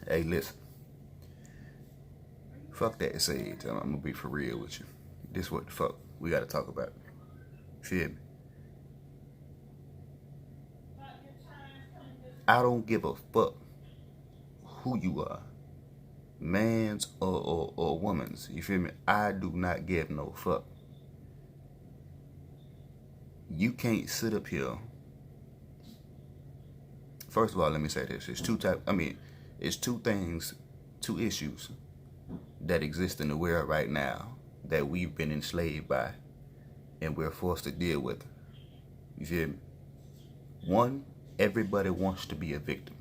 Hey, listen. Fuck that sage. I'm gonna be for real with you. This what the fuck we gotta talk about. Feel me? I don't give a fuck who you are, man's or woman's. You feel me? I do not give no fuck. You can't sit up here. First of all, let me say this: it's two things, two issues that exist in the world right now that we've been enslaved by, and we're forced to deal with. You feel me? One, everybody wants to be a victim.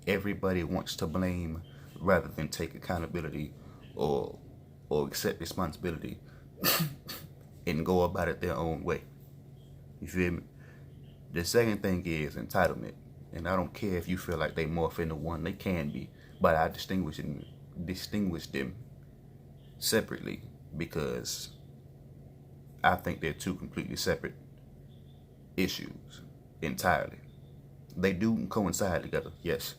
Everybody wants to blame rather than take accountability or accept responsibility and go about it their own way. You feel me? The second thing is entitlement. And I don't care if you feel like they morph into one, they can be. But I distinguish them separately because I think they're two completely separate issues entirely. They do coincide together, yes.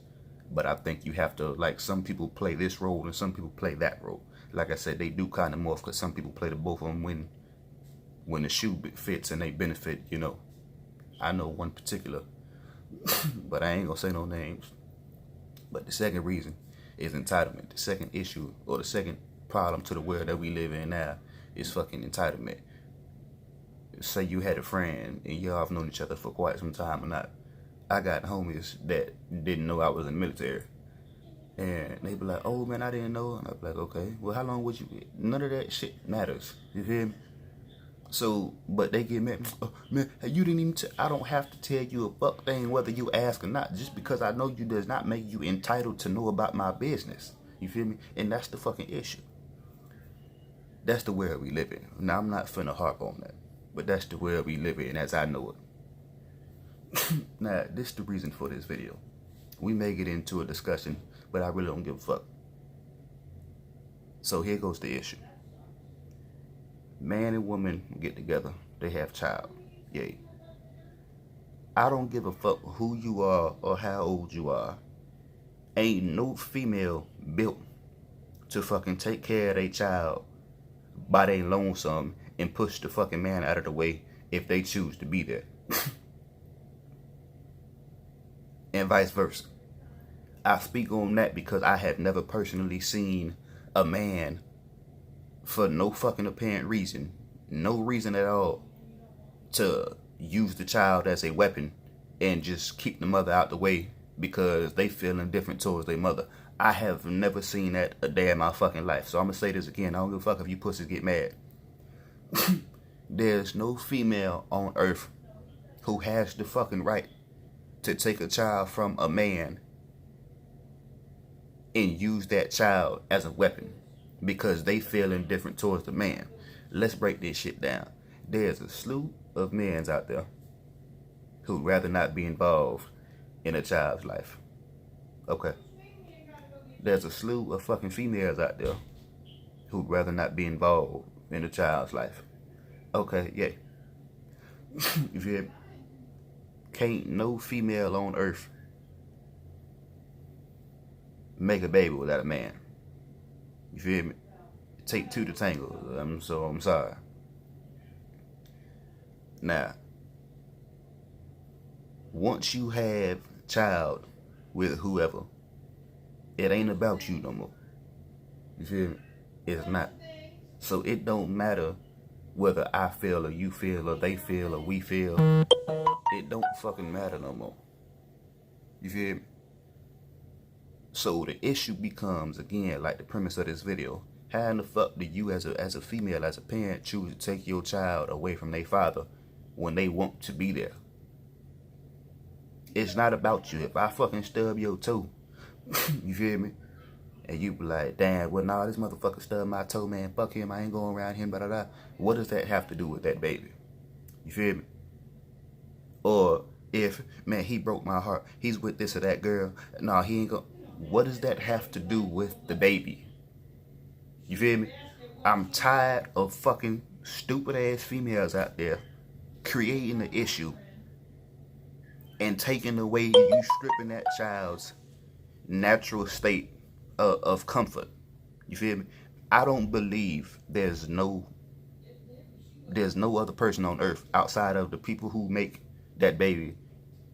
But I think you have to, like, some people play this role and some people play that role. Like I said, they do kind of morph because some people play the both of them when the shoe fits and they benefit, you know. I know one particular, but I ain't gonna say no names. But the second reason is entitlement. The second issue or the second problem to the world that we live in now is fucking entitlement. Say you had a friend and y'all have known each other for quite some time or not. I got homies that didn't know I was in the military. And they be like, oh man, I didn't know. And I be like, okay, well, how long would you be? None of that shit matters. You feel me? So, but they get mad. Oh, man, you didn't even, I don't have to tell you a fuck thing whether you ask or not. Just because I know you does not make you entitled to know about my business. You feel me? And that's the fucking issue. That's the world we live in. Now, I'm not finna harp on that. But that's the world we live in as I know it. Now, this is the reason for this video. We may get into a discussion, but I really don't give a fuck. So here goes the issue. Man and woman get together. They have child. Yay. I don't give a fuck who you are or how old you are. Ain't no female built to fucking take care of their child by their lonesome and push the fucking man out of the way if they choose to be there. And vice versa. I speak on that because I have never personally seen a man, for no fucking apparent reason, no reason at all, to use the child as a weapon and just keep the mother out the way because they feel indifferent towards their mother. I have never seen that a day in my fucking life. So I'm gonna say this again. I don't give a fuck if you pussies get mad. There's no female on earth who has the fucking right to take a child from a man and use that child as a weapon because they feel indifferent towards the man. Let's break this shit down. There's a slew of men out there who'd rather not be involved in a child's life. Okay. There's a slew of fucking females out there who'd rather not be involved in a child's life. Okay, yeah. You feel me? Can't no female on earth make a baby without a man. You feel me? Take two to tango. I'm sorry. Now, once you have a child with whoever, it ain't about you no more. You feel me? It's not. So it don't matter whether I feel or you feel or they feel or we feel. It don't fucking matter no more. You feel me? So the issue becomes, again, like the premise of this video, how in the fuck do you as a female, as a parent, choose to take your child away from their father when they want to be there? It's not about you. If I fucking stub your toe, you feel me? And you be like, damn, well, nah, this motherfucker stubbed my toe, man. Fuck him. I ain't going around him, blah, blah, blah. What does that have to do with that baby? You feel me? Or if, man, he broke my heart. He's with this or that girl. Nah, he ain't gonna. What does that have to do with the baby? You feel me? I'm tired of fucking stupid ass females out there creating the issue and taking away you stripping that child's natural state of comfort. You feel me? I don't believe there's no other person on earth outside of the people who make that baby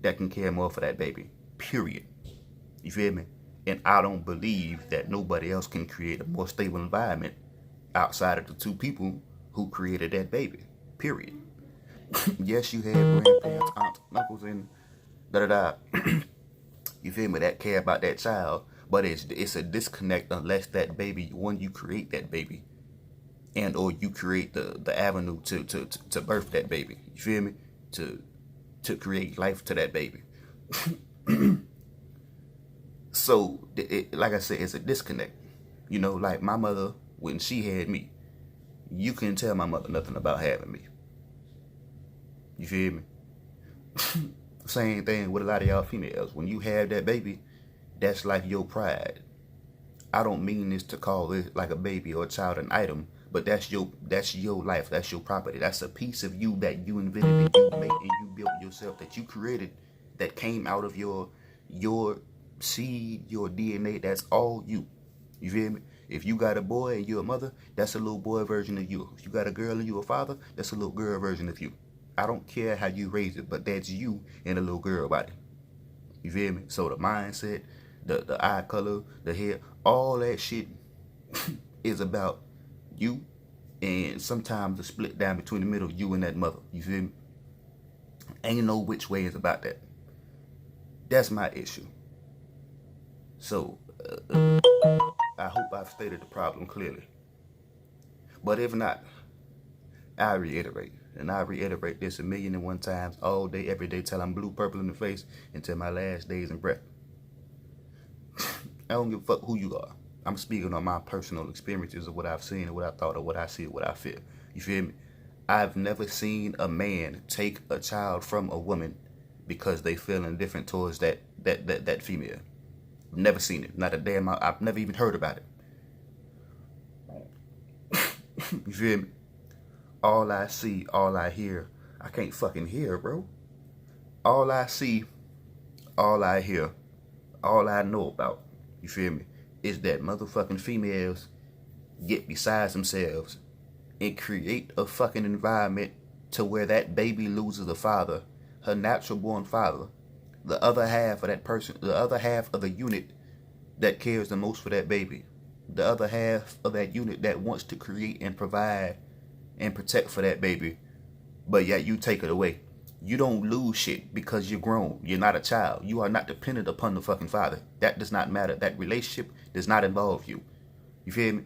that can care more for that baby. Period. You feel me? And I don't believe that nobody else can create a more stable environment outside of the two people who created that baby. Period. Yes, you have grandparents, aunts, uncles, and da da da. You feel me? That care about that child, but it's a disconnect unless that baby, when you create that baby, and or you create the avenue to birth that baby. You feel me? To create life to that baby. So, like I said, it's a disconnect. You know, like my mother, when she had me, you couldn't tell my mother nothing about having me. You feel me? Same thing with a lot of y'all females. When you have that baby, that's like your pride. I don't mean this to call it like a baby or a child an item, but that's your life. That's your property. That's a piece of you that you invented, that you made, and you built yourself, that you created, that came out of your seed, your DNA. That's all you. You feel me? If you got a boy and you're a mother, that's a little boy version of you. If you got a girl and you're a father, that's a little girl version of you. I don't care how you raise it, but that's you and a little girl body. You feel me? So the mindset, the eye color, the hair, all that shit is about you, and sometimes the split down between the middle, you and that mother. You feel me? Ain't no which way is about that. That's my issue. So, I hope I've stated the problem clearly. But if not, I reiterate. And I reiterate this 1,000,001 times all day, every day, till I'm blue, purple in the face, until my last days in breath. I don't give a fuck who you are. I'm speaking on my personal experiences of what I've seen, and what I thought, or what I see, or what I feel. You feel me? I've never seen a man take a child from a woman because they feel indifferent towards that female. Never seen it. Not a damn. I've never even heard about it. You feel me? All I see, all I hear, I can't fucking hear, bro. All I see, all I hear, all I know about, you feel me, is that motherfucking females get besides themselves and create a fucking environment to where that baby loses a father, her natural born father, the other half of that person, the other half of the unit that cares the most for that baby, the other half of that unit that wants to create and provide and protect for that baby, but yet you take it away. You don't lose shit because you're grown. You're not a child. You are not dependent upon the fucking father. That does not matter. That relationship does not involve you. You feel me?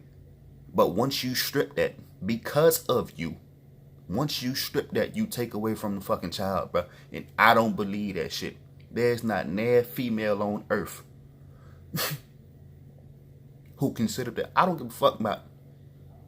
But once you strip that, because of you, once you strip that, you take away from the fucking child, bro. And I don't believe that shit. There's not a female on earth who consider that. I don't give a fuck about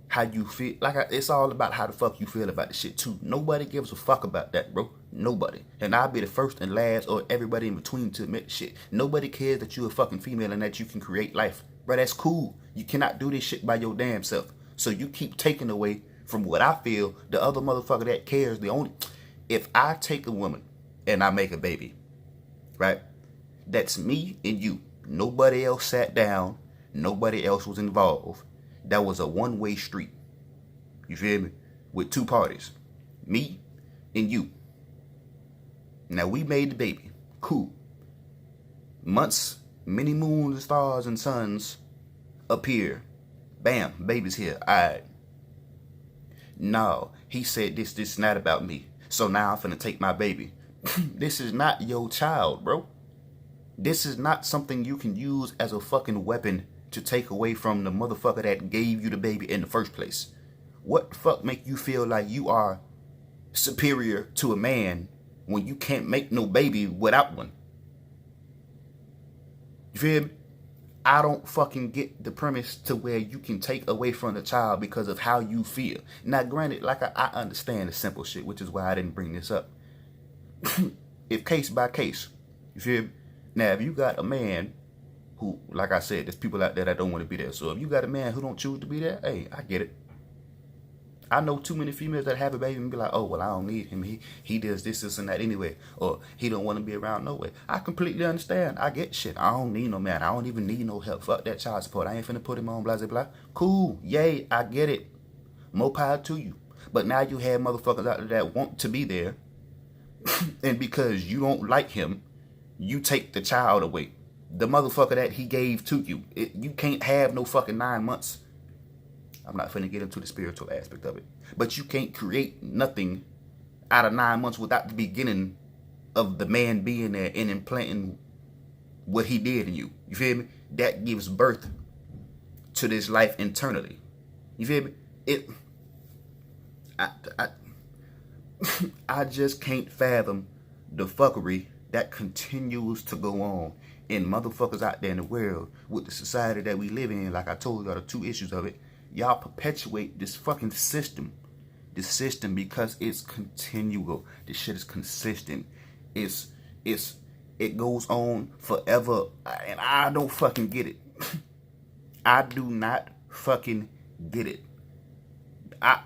how you feel. It's all about how the fuck you feel about the shit too. Nobody gives a fuck about that, bro. Nobody. And I'll be the first and last, or everybody in between, to admit shit. Nobody cares that you're a fucking female and that you can create life. Bro, that's cool. You cannot do this shit by your damn self. So you keep taking away from what I feel. The other motherfucker that cares, if I take a woman and I make a baby, right? That's me and you. Nobody else sat down. Nobody else was involved. That was a one-way street. You feel me? With two parties. Me and you. Now, we made the baby. Cool. Months, many moons, stars, and suns appear. Bam, baby's here. Alright. No, he said this is not about me. So now I'm finna take my baby. This is not your child, bro. This is not something you can use as a fucking weapon to take away from the motherfucker that gave you the baby in the first place. What the fuck make you feel like you are superior to a man when you can't make no baby without one? You feel me? I don't fucking get the premise to where you can take away from the child because of how you feel. Now, granted, like I understand the simple shit, which is why I didn't bring this up. If case by case, you feel me? Now, if you got a man who, like I said, there's people out there that don't want to be there. So if you got a man who don't choose to be there, hey, I get it. I know too many females that have a baby and be like, oh, well, I don't need him. He does this, and that anyway. Or he don't want to be around no way. I completely understand. I get shit. I don't need no man. I don't even need no help. Fuck that child support. I ain't finna put him on, blah, blah, blah. Cool. Yay. I get it. More power to you. But now you have motherfuckers out there that want to be there. And because you don't like him, you take the child away. The motherfucker that he gave to you. You can't have no fucking 9 months. I'm not finna get into the spiritual aspect of it. But you can't create nothing out of 9 months without the beginning of the man being there and implanting what he did in you. You feel me? That gives birth to this life internally. You feel me? I just can't fathom the fuckery that continues to go on in motherfuckers out there in the world with the society that we live in. Like I told y'all, the two issues of it. Y'all perpetuate this fucking system. This system because it's continual. This shit is consistent. It goes on forever. And I don't fucking get it. I do not fucking get it.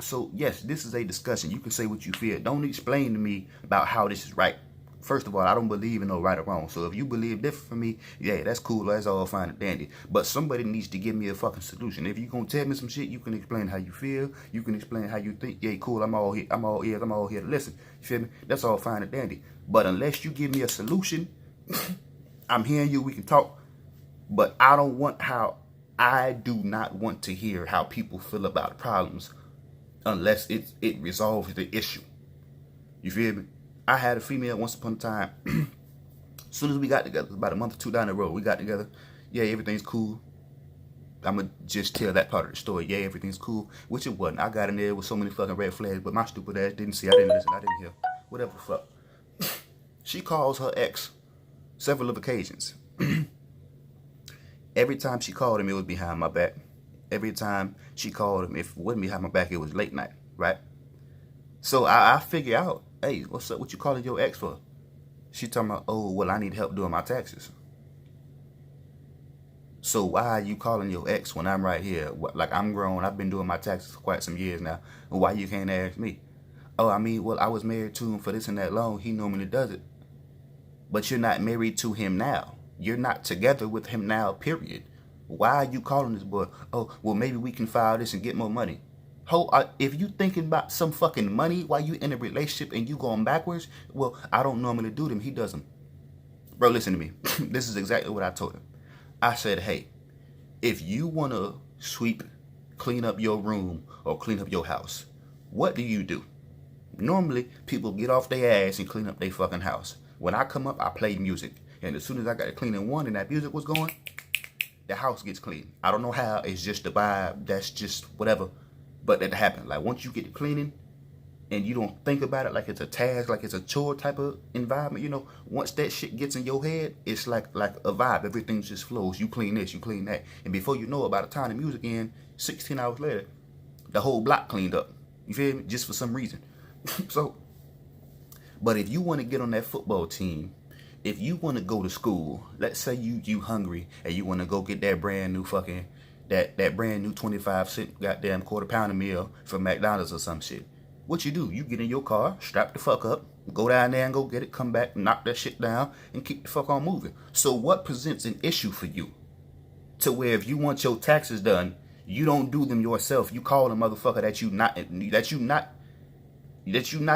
So yes, this is a discussion. You can say what you feel. Don't explain to me about how this is right. First of all, I don't believe in no right or wrong. So if you believe different from me, yeah, that's cool. That's all fine and dandy. But somebody needs to give me a fucking solution. If you gonna tell me some shit, you can explain how you feel. You can explain how you think. Yeah, cool. I'm all here. I'm all ears. I'm all here to listen. You feel me? That's all fine and dandy. But unless you give me a solution, I'm hearing you. We can talk. But I do not want to hear how people feel about problems unless it resolves the issue. You feel me? I had a female once upon a time. As soon as we got together, about a month or two down the road, we got together. Yeah, everything's cool. I'm going to just tell that part of the story. Yeah, everything's cool. Which it wasn't. I got in there with so many fucking red flags, but my stupid ass didn't see. I didn't listen. I didn't hear. Whatever the fuck. She calls her ex several of occasions. Every time she called him, it was behind my back. Every time she called him, if it wasn't behind my back, it was late night, right? So I figure out, hey, what's up? What you calling your ex for? She talking about, oh, well, I need help doing my taxes. So why are you calling your ex when I'm right here? Like, I'm grown. I've been doing my taxes for quite some years now. Why you can't ask me? Oh, I mean, well, I was married to him for this and that long. He normally does it. But you're not married to him now. You're not together with him now, period. Why are you calling this boy? Oh, well, maybe we can file this and get more money. If you thinking about some fucking money while you in a relationship and you going backwards, well, I don't normally do them. He does them. Bro, listen to me. This is exactly what I told him. I said, hey, if you want to sweep, clean up your room or clean up your house, what do? Normally, people get off their ass and clean up their fucking house. When I come up, I play music. And as soon as I got to cleaning one and that music was going, the house gets clean. I don't know how. It's just the vibe. That's just whatever. But that happened. Like, once you get to cleaning and you don't think about it like it's a task, like it's a chore type of environment, you know, once that shit gets in your head, it's like a vibe. Everything just flows. You clean this, you clean that. And before you know it, by the time the music ends, 16 hours later, the whole block cleaned up. You feel me? Just for some reason. So, but if you want to get on that football team, if you want to go to school, let's say you hungry and you want to go get that brand new fucking that brand new 25-cent goddamn quarter pounder meal from McDonald's or some shit. What you do? You get in your car, strap the fuck up, go down there and go get it, come back, knock that shit down, and keep the fuck on moving. So what presents an issue for you? To where if you want your taxes done, you don't do them yourself. You call a motherfucker that you're not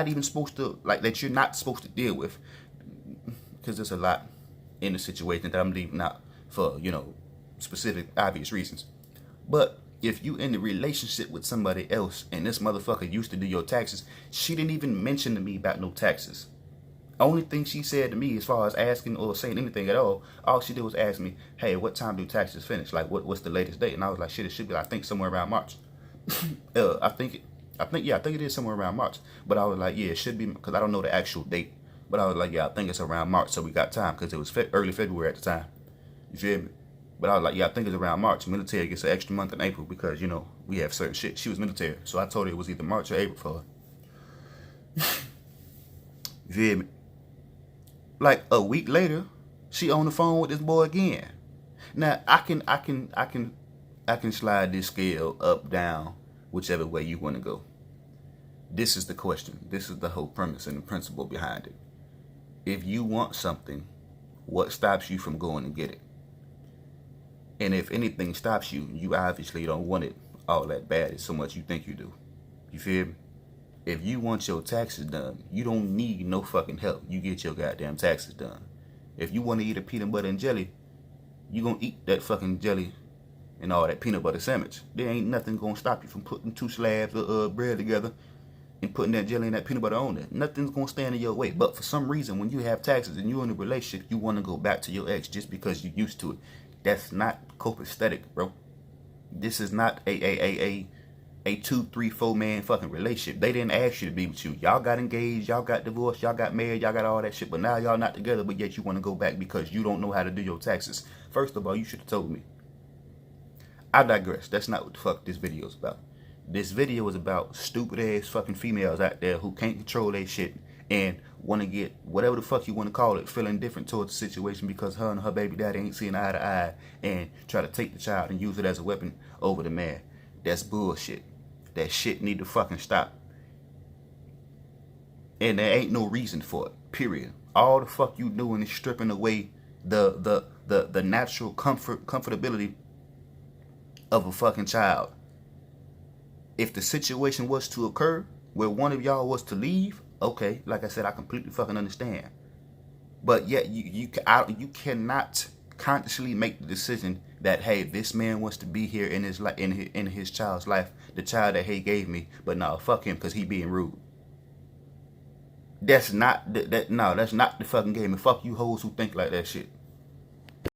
even supposed to, like, that you're not supposed to deal with. Because there's a lot in the situation that I'm leaving out for, you know, specific, obvious reasons. But if you in a relationship with somebody else and this motherfucker used to do your taxes, she didn't even mention to me about no taxes. Only thing she said to me as far as asking or saying anything at all she did was ask me, hey, what time do taxes finish? Like, what's the latest date? And I was like, shit, it should be, I think, somewhere around March. I think it is somewhere around March. But I was like, yeah, it should be, because I don't know the actual date. But I was like, yeah, I think it's around March, so we got time, because it was early February at the time. You feel me? But I was like, yeah, I think it's around March. Military gets an extra month in April because, you know, we have certain shit. She was military, so I told her it was either March or April for her. You feel me? Like a week later, she on the phone with this boy again. Now I can slide this scale up, down, whichever way you want to go. This is the question. This is the whole premise and the principle behind it. If you want something, what stops you from going and get it? And if anything stops you, you obviously don't want it all that bad as so much you think you do. You feel me? If you want your taxes done, you don't need no fucking help. You get your goddamn taxes done. If you want to eat a peanut butter and jelly, you gonna eat that fucking jelly and all that peanut butter sandwich. There ain't nothing gonna stop you from putting 2 slabs of bread together and putting that jelly and that peanut butter on there. Nothing's gonna stand in your way. But for some reason, when you have taxes and you're in a relationship, you want to go back to your ex just because you're used to it. That's not copacetic, bro. This is not a 2, 3, 4 man fucking relationship. They didn't ask you to be with you. Y'all got engaged, y'all got divorced, y'all got married, y'all got all that shit. But now y'all not together, but yet you want to go back because you don't know how to do your taxes. First of all, you should have told me. I digress. That's not what the fuck this video is about. This video is about stupid ass fucking females out there who can't control their shit and want to get whatever the fuck you want to call it, feeling different towards the situation because her and her baby daddy ain't seeing eye to eye and try to take the child and use it as a weapon over the man. That's bullshit. That shit need to fucking stop. And there ain't no reason for it. Period. All the fuck you doing is stripping away the natural comfortability of a fucking child. If the situation was to occur where one of y'all was to leave, okay, like I said, I completely fucking understand. But yet you cannot consciously make the decision that, hey, this man wants to be here in his child's life, the child that he gave me, but no, fuck him because he being rude. That's not that's not the fucking game. And fuck you hoes who think like that shit.